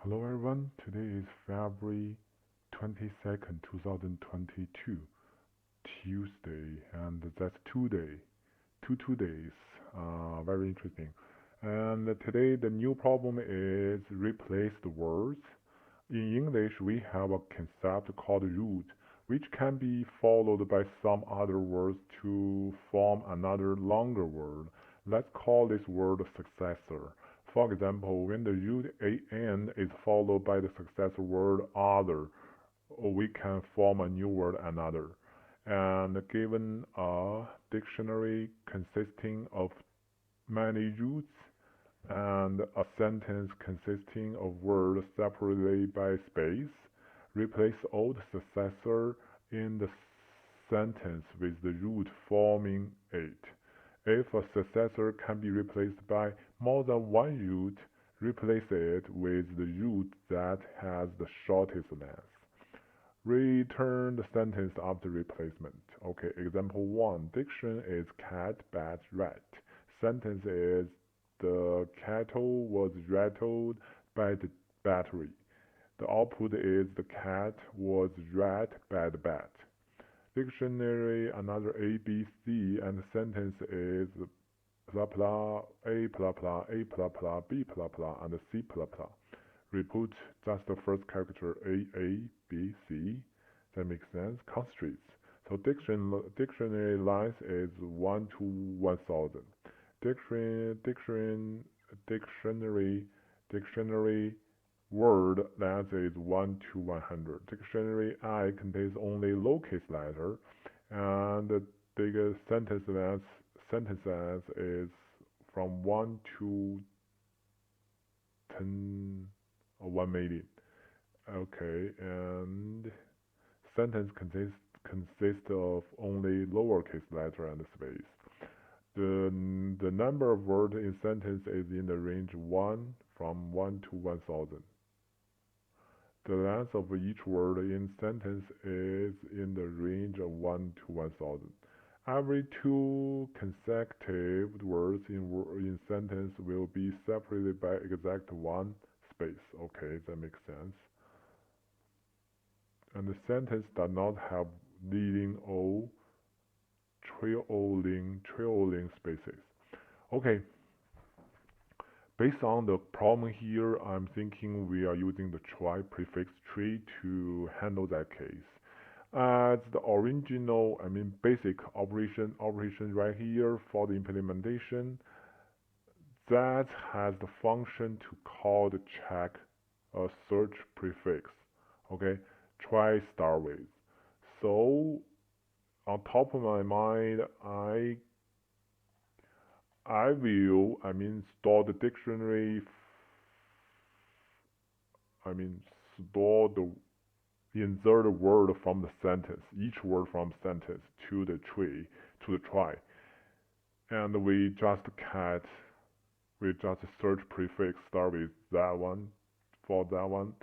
Hello everyone, today is February 22nd, 2022, Tuesday, and that's two days, very interesting. And today the new problem is replace the words. In English, we have a concept called root, which can be followed by some other words to form another longer word. Let's call this word successor. For example, when the root an is followed by the successor word other, we can form a new word another. And given a dictionary consisting of many roots and a sentence consisting of words separated by space, replace all the successor in the sentence with the root forming it. If a successor can be replaced by more than one root, replace it with the root that has the shortest length. Return the sentence after replacement. Okay, example 1. Diction is cat, bat, rat. Sentence is the kettle was rattled by the battery. The output is the cat was rat by the bat. Dictionary another A, B, C, and the sentence is blah blah, A blah blah, A blah blah, B blah blah, and C blah blah. Repeat just the first character A, B, C. That makes sense. Constraints. So dictionary lines is 1 to 1000. Dictionary word length is 1 to 100. Dictionary I contains only lowercase letter, and the biggest sentence length is from 1 to 10 or 1 million. Okay, and sentence consists of only lowercase letter and space. The number of words in sentence is in the range from 1 to 1000. The length of each word in sentence is in the range of 1 to 1000. Every two consecutive words in sentence will be separated by exact one space. Okay, that makes sense. And the sentence does not have leading or trailing spaces. Okay. Based on the problem here, I'm thinking we are using the try prefix tree to handle that case. As the original, basic operation right here for the implementation, that has the function to call the check a search prefix. Okay, try start with. So on top of my mind, I will, store the dictionary, store the insert a word from the sentence, each word from sentence to the tree, to the try. And we just search prefix start with that one, for that one.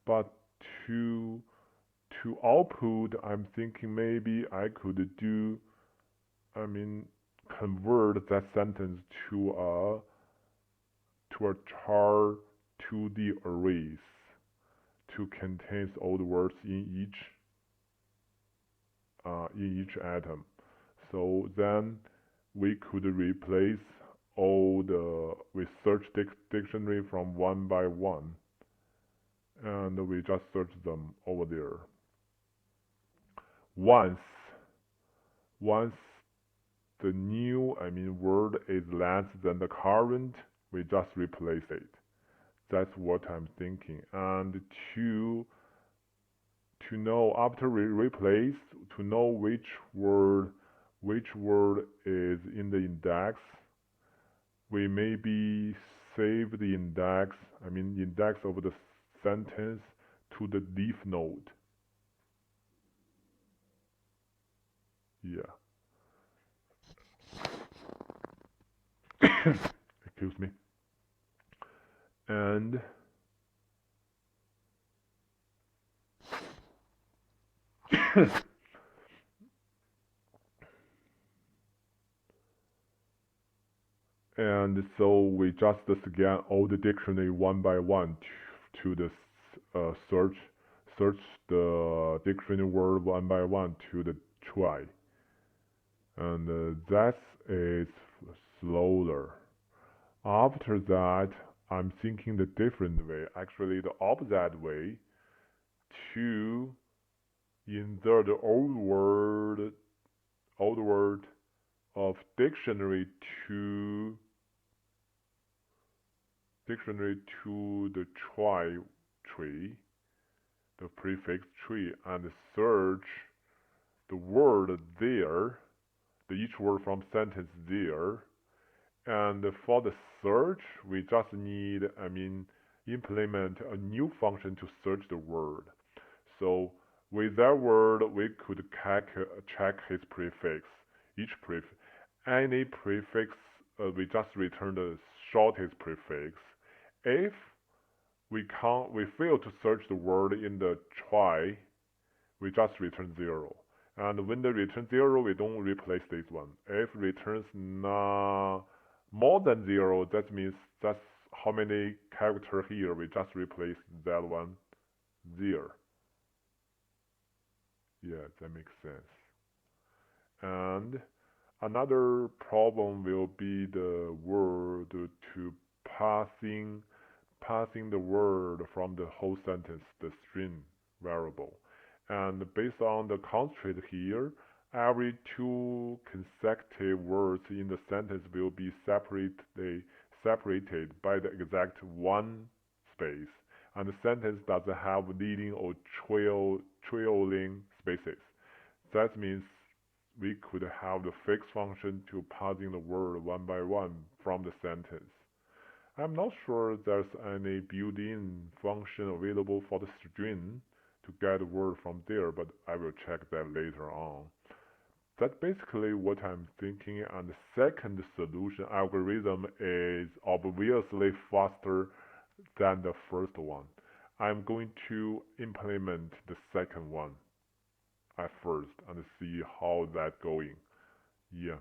But to output, I'm thinking maybe I could do, convert that sentence to a char 2D arrays to contain all the words in each atom. So then we could replace we search dictionary from one by one, and we just search them over there. Once the new word is less than the current, we just replace it. That's what I'm thinking. And to know after we replace, to know which word is in the index, we maybe save the index of the sentence to the leaf node. Yeah. Excuse me. And and so we just scan all the dictionary one by one to the search the dictionary word one by one to the try, and that is slower. After that, I'm thinking the different way, actually the opposite way, to insert the old word of dictionary to the try tree, the prefix tree, and search the word there, each word from sentence there. And for the search, we just need, implement a new function to search the word. So with that word, we could check his prefix. Any prefix, we just return the shortest prefix. If we fail to search the word in the try, we just return 0. And when they return 0, we don't replace this one. If returns more than 0, that means that's how many characters here, we just replace that one there. Yeah, that makes sense. And another problem will be the word to passing the word from the whole sentence, the string variable. And based on the constraint here, every 2 consecutive words in the sentence will be separated by the exact 1 space. And the sentence doesn't have leading or trailing spaces. That means we could have the fixed function to parsing the word one by one from the sentence. I'm not sure there's any built-in function available for the string to get a word from there, but I will check that later on. That's basically what I'm thinking, and the second solution algorithm is obviously faster than the first one. I'm going to implement the second one at first and see how that's going. Yeah.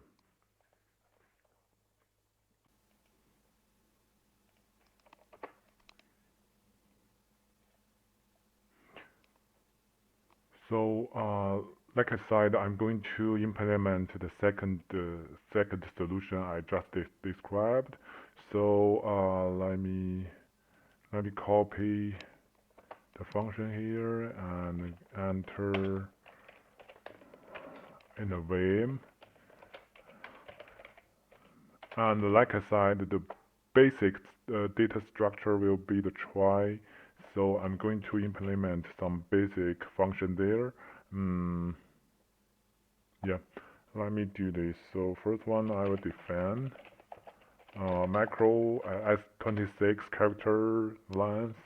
So, like I said, I'm going to implement the second solution I just described. So let me copy the function here and enter in the vim. And like I said, the basic data structure will be the try. So I'm going to implement some basic function there. Yeah, let me do this. So first one, I will define macro as 26 character length,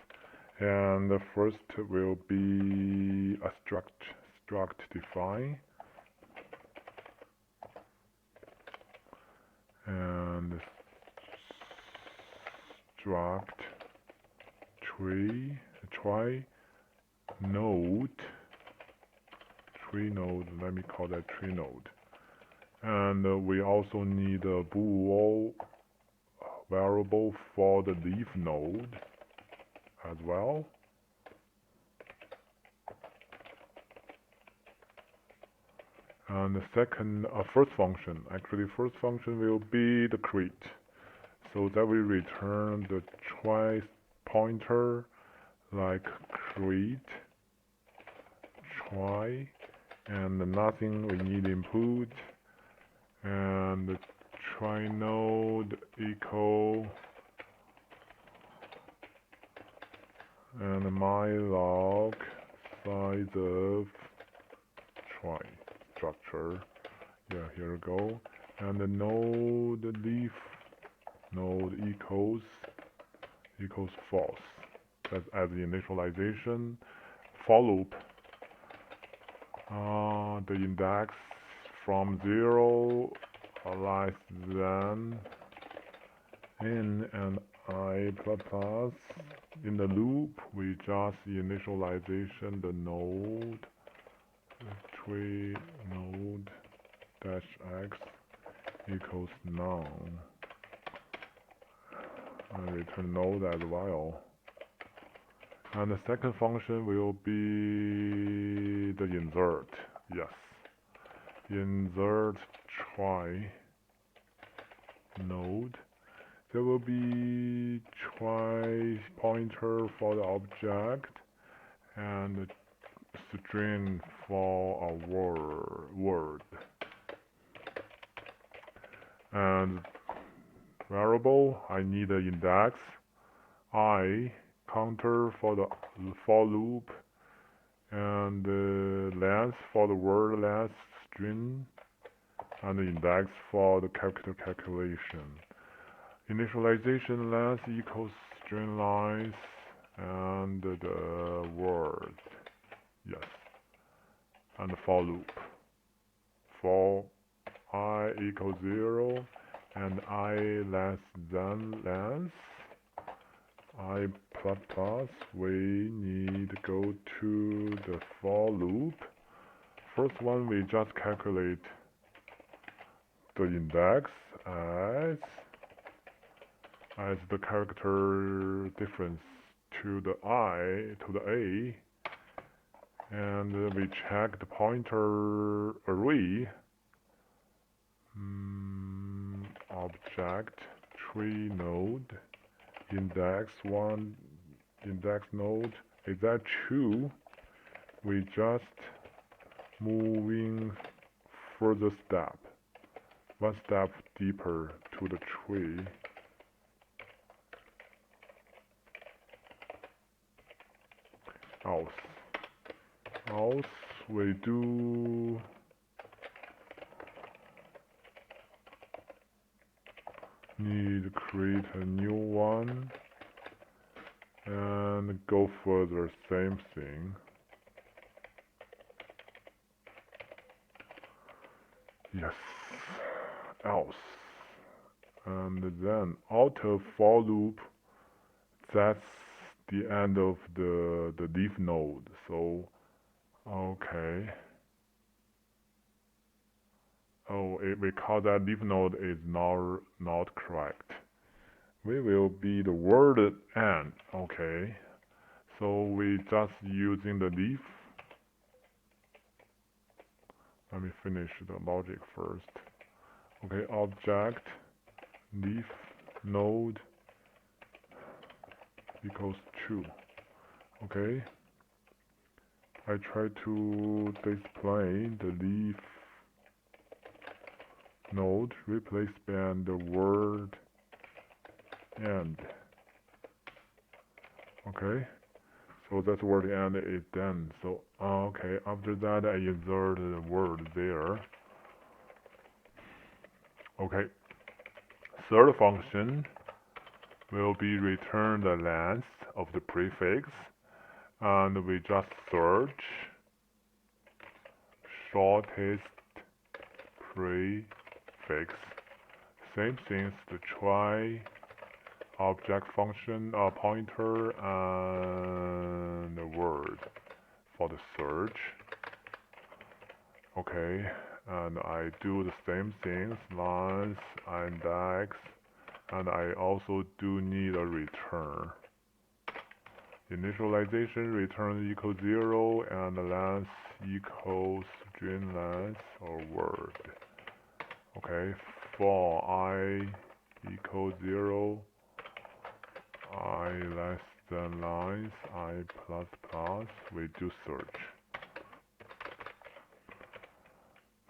and the first will be a struct define, and struct try node. Tree node, let me call that tree node. And we also need a bool variable for the leaf node as well. And the first function will be the create. So that we return the try pointer like create try, and nothing we need input, and the try node equal and mylog size of try structure. Yeah, here we go. And the node leaf node equals false. That's as the initialization. For loop. The index from 0 less than n and I plus. In the loop, we just initialization the node tree node dash x equals none, and return node as well. And the second function will be the insert. Yes. Insert trie node. There will be trie pointer for the object and string for a word. And variable, I need an index. I counter for the for loop, and length for the word length string, and the index for the character calculation. Initialization length equals string length and the word. Yes. And the for loop. For I equals 0 and I less than length. I plus, we need to go to the for loop. First one, we just calculate the index as the character difference to the I, to the A, and we check the pointer array, object, tree node, index node, is that true? We just moving further step, one step deeper to the tree. Else we do need to create a new one and go further, same thing. Yes, else. And then auto for loop, that's the end of the leaf node. So, okay. Oh, we call that leaf node is not correct. We will be the word end. Okay. So we just using the leaf. Let me finish the logic first. Okay, object leaf node equals true. Okay. I try to display the leaf node replace by the word end. Okay. So that word end is done. So okay, after that I insert the word there. Okay. Third function will be return the length of the prefix, and we just search shortest prefix. Same things, the trie object function pointer and the word for the search. Okay, and I do the same things, length, index, and I also do need a return. Initialization return equals 0 and length equals string length or word. Okay, for I equals 0, I less than length, I plus plus, we do search.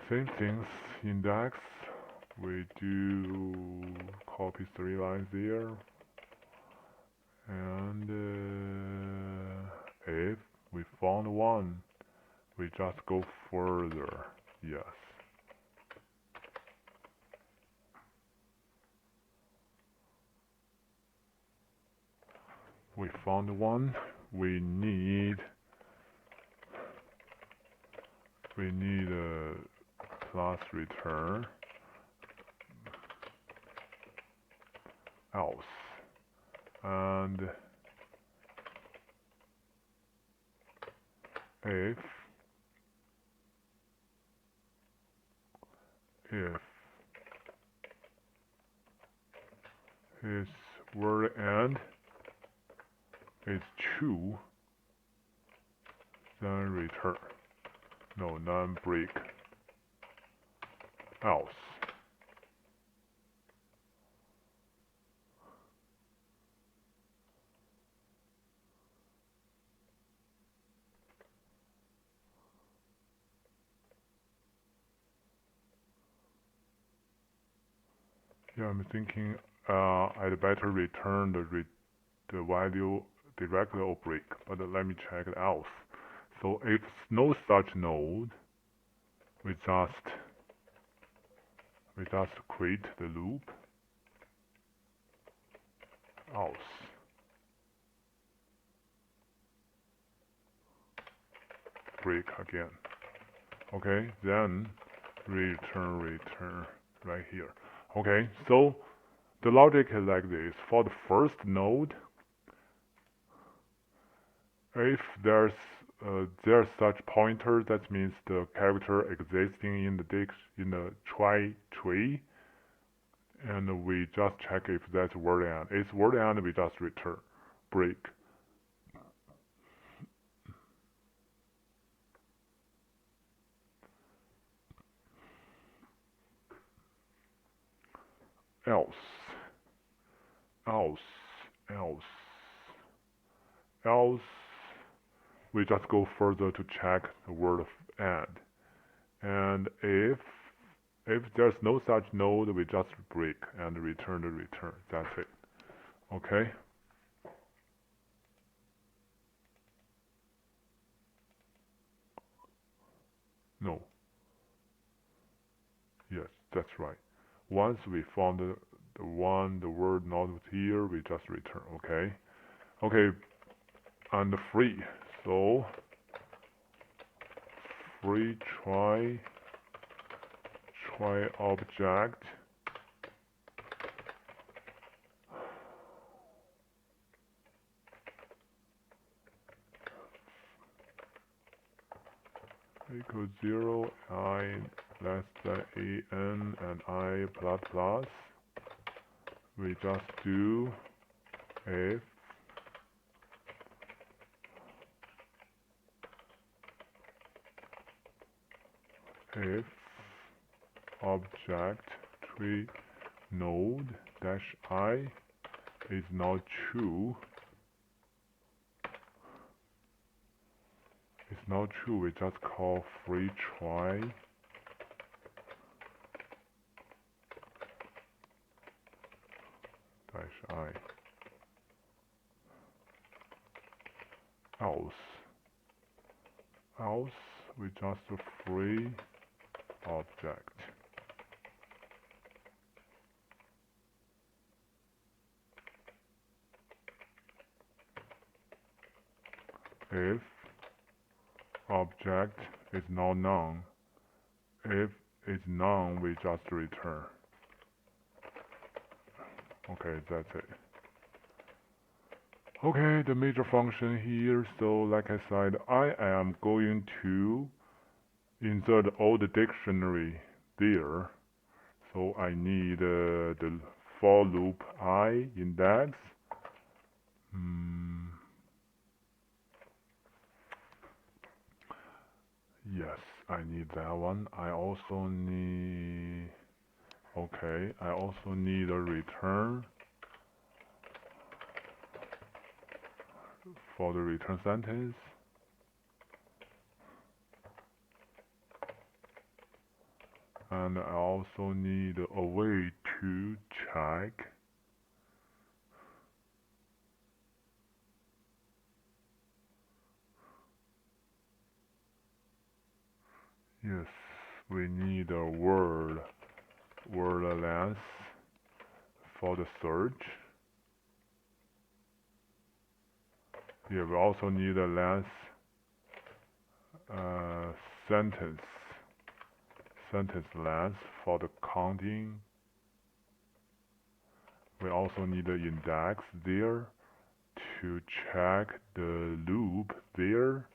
Same things, index, we do copy 3 lines there, and if we found one, we just go further. Yes. We found one. We need a plus return else, and if his word end is true, then return. No, non-break. Else. Yeah, I'm thinking I'd better return the value directly or break, but let me check it else. So if no such node, we just create the loop else. Break again. Okay, then return right here. Okay, so the logic is like this. For the first node, if there's such pointer, that means the character existing in the trie tree, and we just check if that's word end. It's word end, we just return break. Else, we just go further to check the word end. And if there's no such node, we just break and return the return. That's it. Okay. No. Yes, that's right. Once we found the word not here, we just return. Okay. Okay. And free. So free trie object equals 0, I less than an and I plus plus. We just do if object tree node dash I is not true. It's not true, we just call free trie dash I. Else we just free object. If object is not none, if it's none, we just return. Okay, that's it. Okay, the major function here, so like I said, I am going to insert all the dictionary there. So I need the for loop I index. Yes, I need that one. I also need, okay, I also need a return for the return sentence. And I also need a way to check yes, we need a word length for the search. Yeah, we also need a length sentence length for the counting. We also need the index there to check the loop there.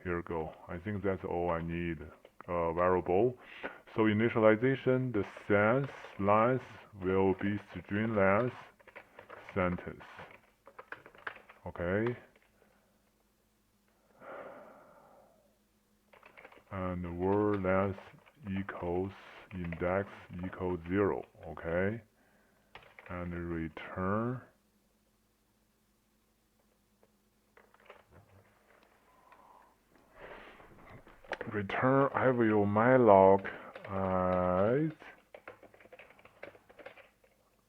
Here we go. I think that's all I need. Variable. So initialization, the sense length will be string length sentence. Okay. and word length equals index equals 0, okay, and return I will malloc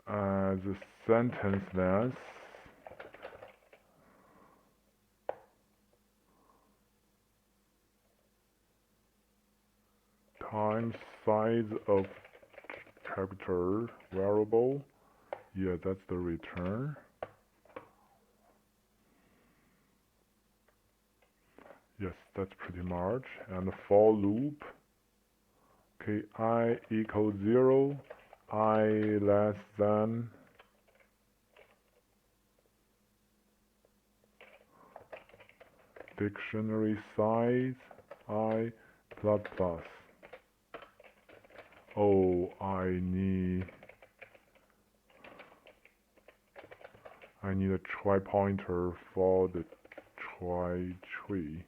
as sentence length times size of character variable. Yeah, that's the return. Yes, that's pretty much. And for loop, okay, I equals 0, I less than dictionary size, I plus plus. Oh, I need a trie pointer for the tree.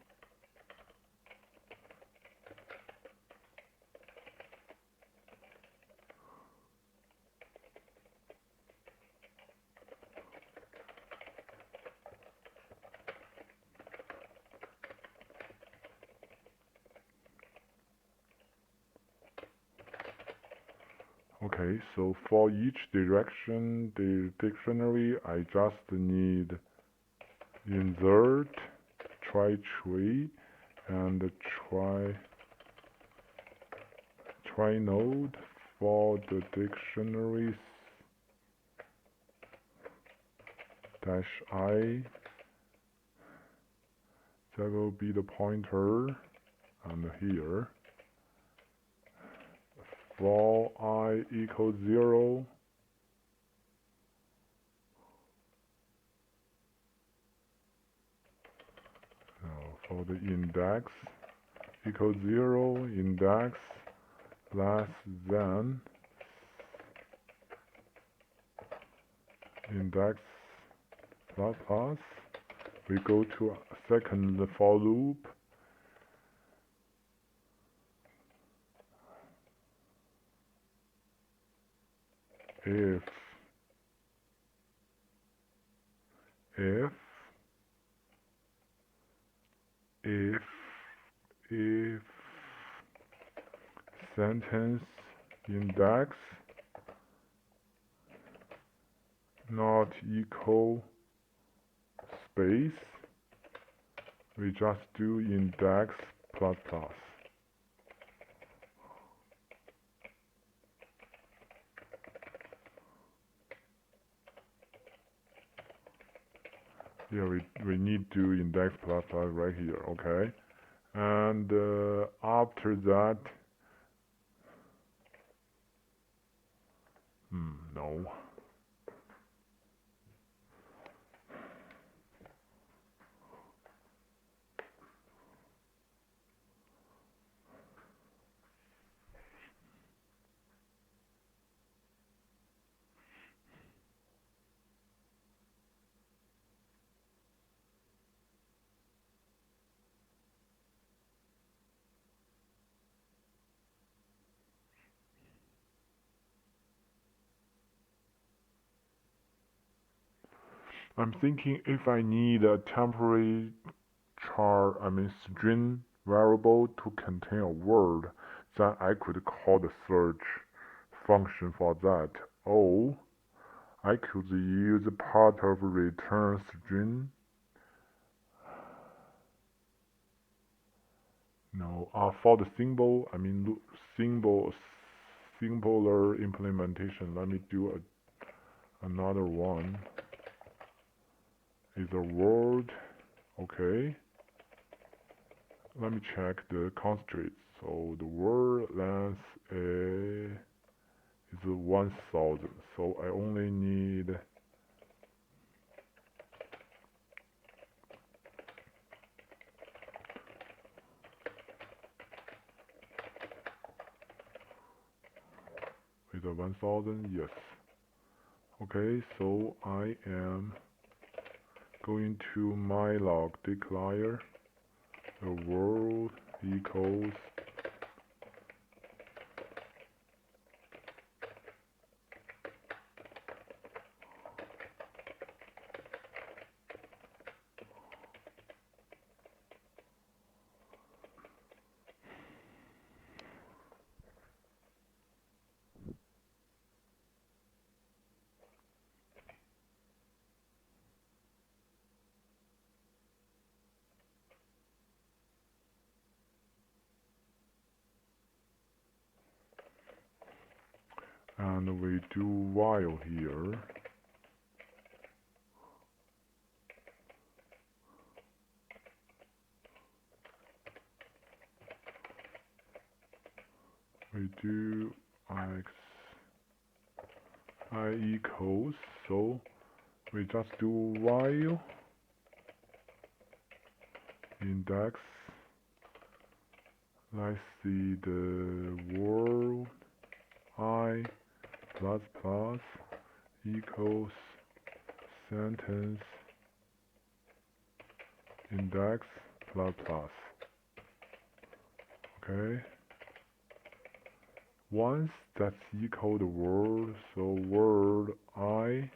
Okay, so for each direction, the dictionary, I just need insert tree and try node for the dictionaries dash I. That will be the pointer, and here for I equals 0, for the index equals 0, index less than index plus plus. We go to a second for loop. If if sentence index not equal space, we just do index plus plus. Yeah, we need to index plus plus right here, okay? And after that, no. I'm thinking if I need a temporary string variable to contain a word, then I could call the search function for that. Or I could use part of return string. No, for the symbol, simpler implementation. Let me do another one. Is a word, okay. Let me check the constraints. So the word length is 1000. So I only need is a 1000. Yes. Okay. So I am going to my log declare the word equals and we do while here. We do I equals, so we just do while index. Let's see the world I plus plus equals sentence index plus plus. Okay. Once that's equal the word, so word I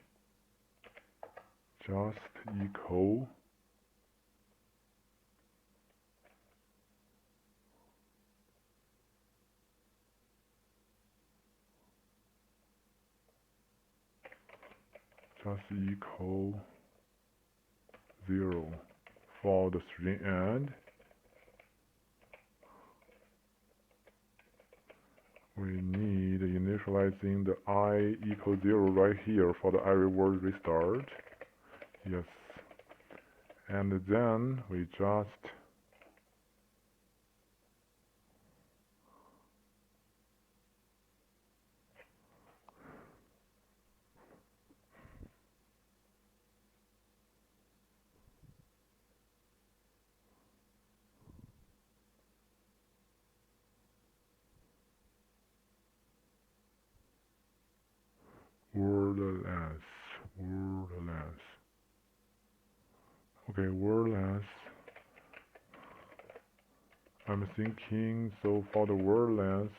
just equal just equal 0 for the string end. We need initializing the I equal 0 right here for the every word restart. Yes. And then we just wordless. Okay, wordless. I'm thinking, so for the wordless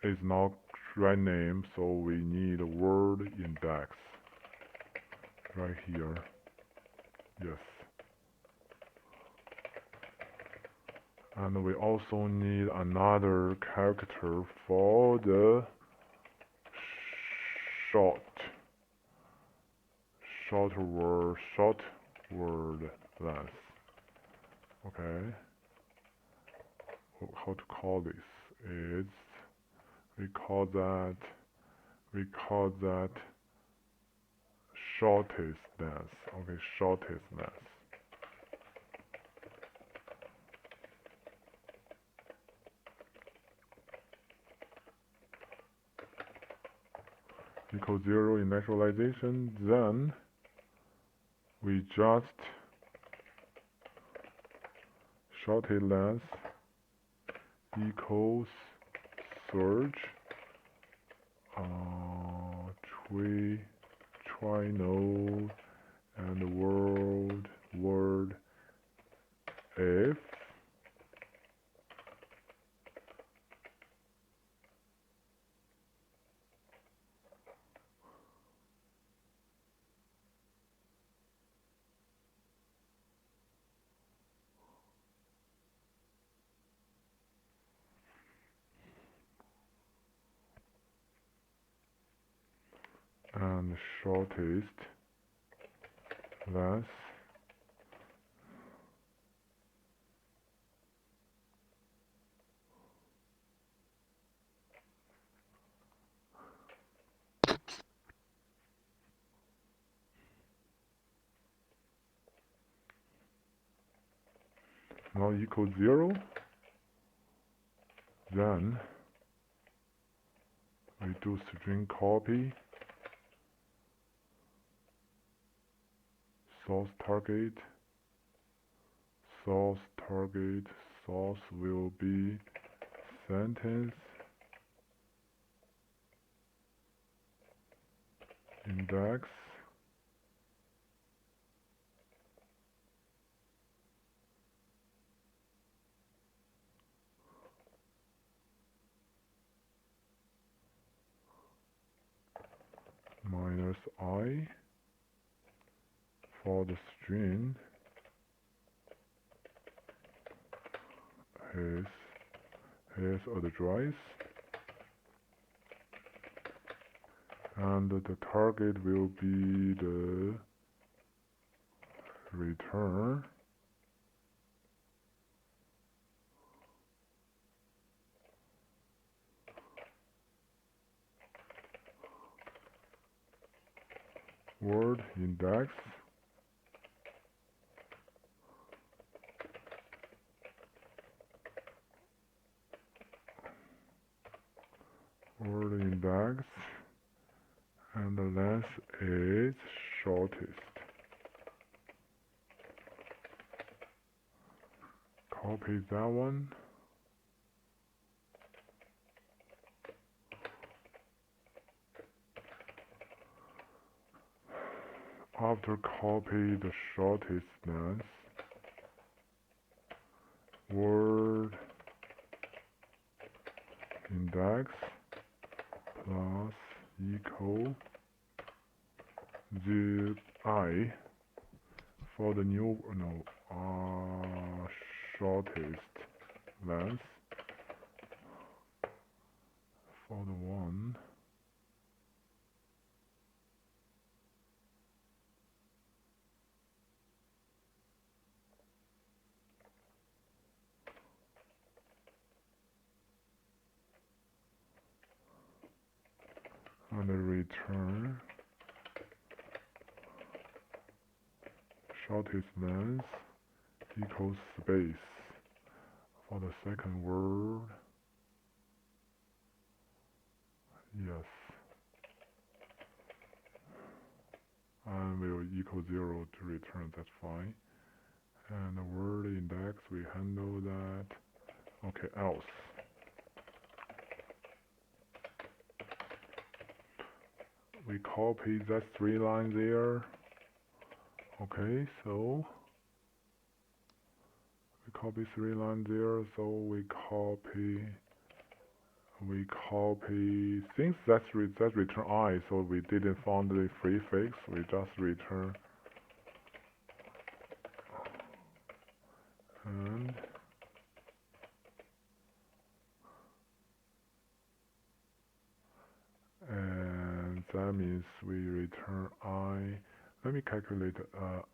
is not right name, so we need a word index right here. Yes. And we also need another character for the short word length. Okay. How to call this? It's we call that shortest length. Okay, shortest length. Equals 0 initialization, then we just shortest length equals search try node and word if and shortest length now equals 0, then we do string copy source target source will be sentence index minus I for the string is address, and the target will be the return word index and the length is shortest. Copy that one. After copy the shortest length, word index plus equal zip I for the new shortest length for the one and the return shortest length equals space for the second word. Yes, and will equal 0 to return. That's fine. And the word index, we handle that. Okay, else. We copy that 3 lines there. Okay, so we copy 3 lines there. So we copy. Since that return I, so we didn't find the prefix. We just return and that means we return I. Let me calculate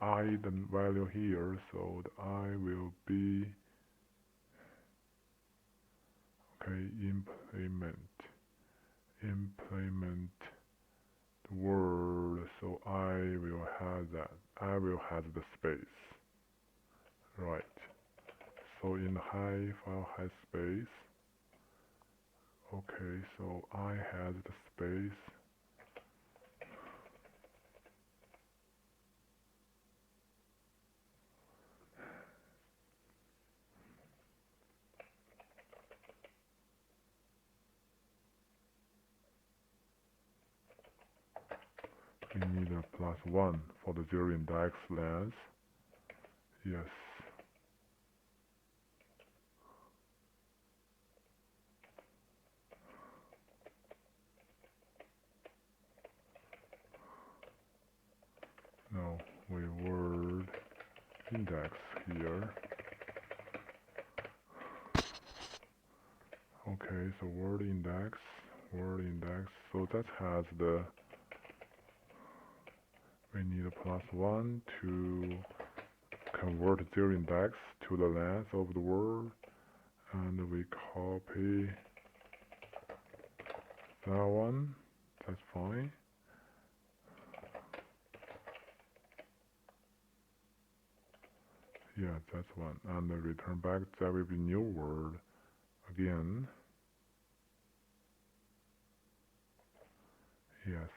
I, the value here. So the I will be implement the word. So I will have that. I will have the space. Right. So in high file has space. Okay, so I has the space. We need a +1 for the 0 index length. Yes. No, we word index here. Okay, so word index. So that has the. We need a +1 to convert 0 index to the length of the word, and we copy that one. That's fine. Yeah, that's one. And return back, that will be new word again. Yes.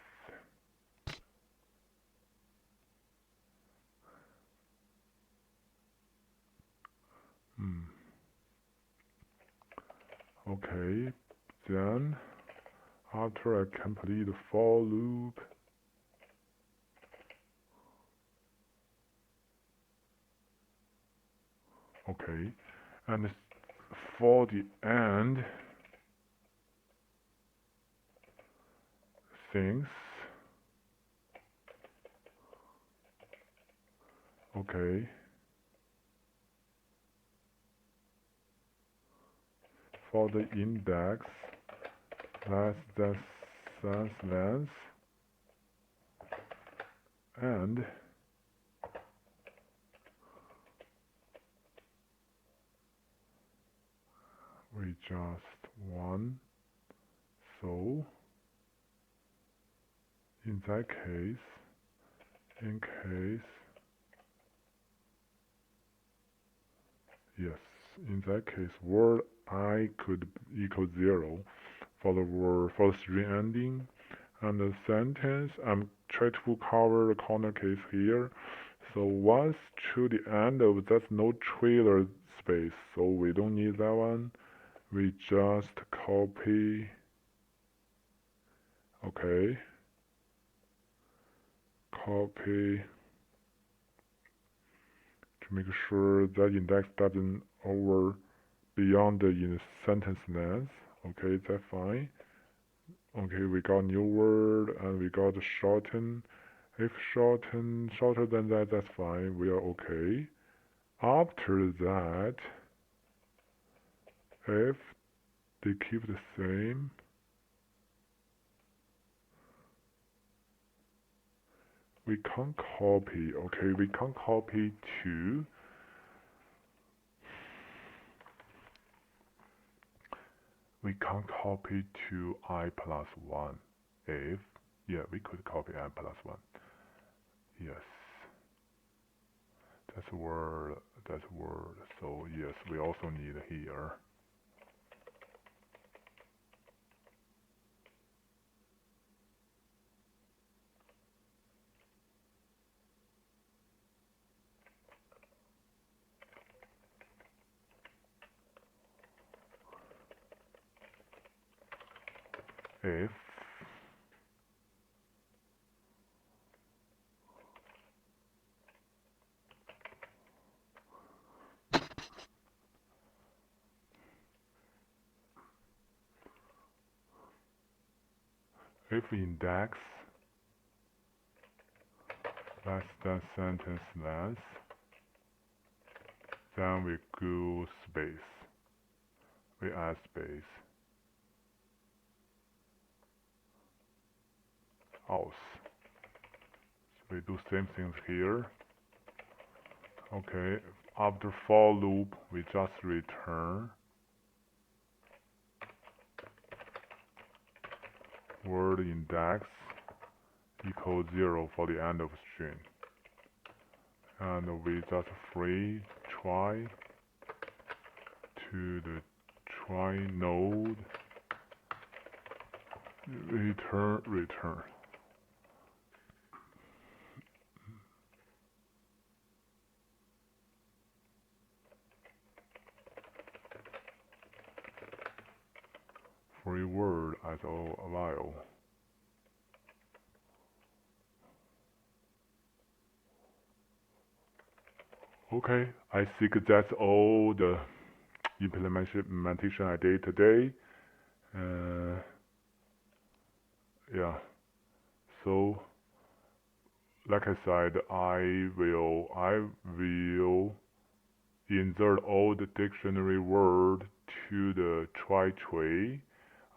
Okay, then after I complete the for loop, okay, and for the end things, Okay. For the index, that's the sense length, and we just one. So in that case, yes, in that case, word I could equal 0 for the word for the string ending, and the sentence I'm trying to cover the corner case here. So once to the end of that's no trailer space, so we don't need that one. We just copy. Okay. Copy to make sure that index doesn't over beyond the in sentence length. Okay, that's fine. Okay, we got new word and we got shorten. If shorter than that, that's fine. We are okay. After that, if they keep the same, we can't copy. Okay, we can't copy to. We can't copy to I plus 1 if, yeah, we could copy I plus 1. Yes, that's word, so yes, we also need here. If index less than sentence length, then we go space. We add space. Else. So we do same things here. Okay, after for loop, we just return word index equals 0 for the end of string. And we just free try to the try node return. Free word as a while. Okay, I think that's all the implementation I did today. Yeah. So, like I said, I will insert all the dictionary word to the try tree,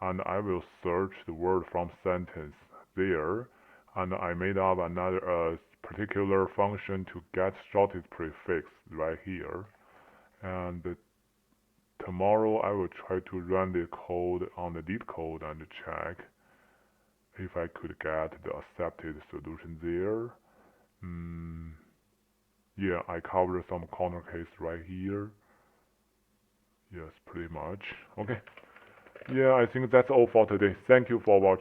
and I will search the word from sentence there, and I made up another particular function to get shortest prefix right here. And tomorrow I will try to run the code on the Leetcode and check if I could get the accepted solution there. Yeah, I covered some corner case right here. Yes, pretty much. Okay. Yeah, I think that's all for today. Thank you for watching.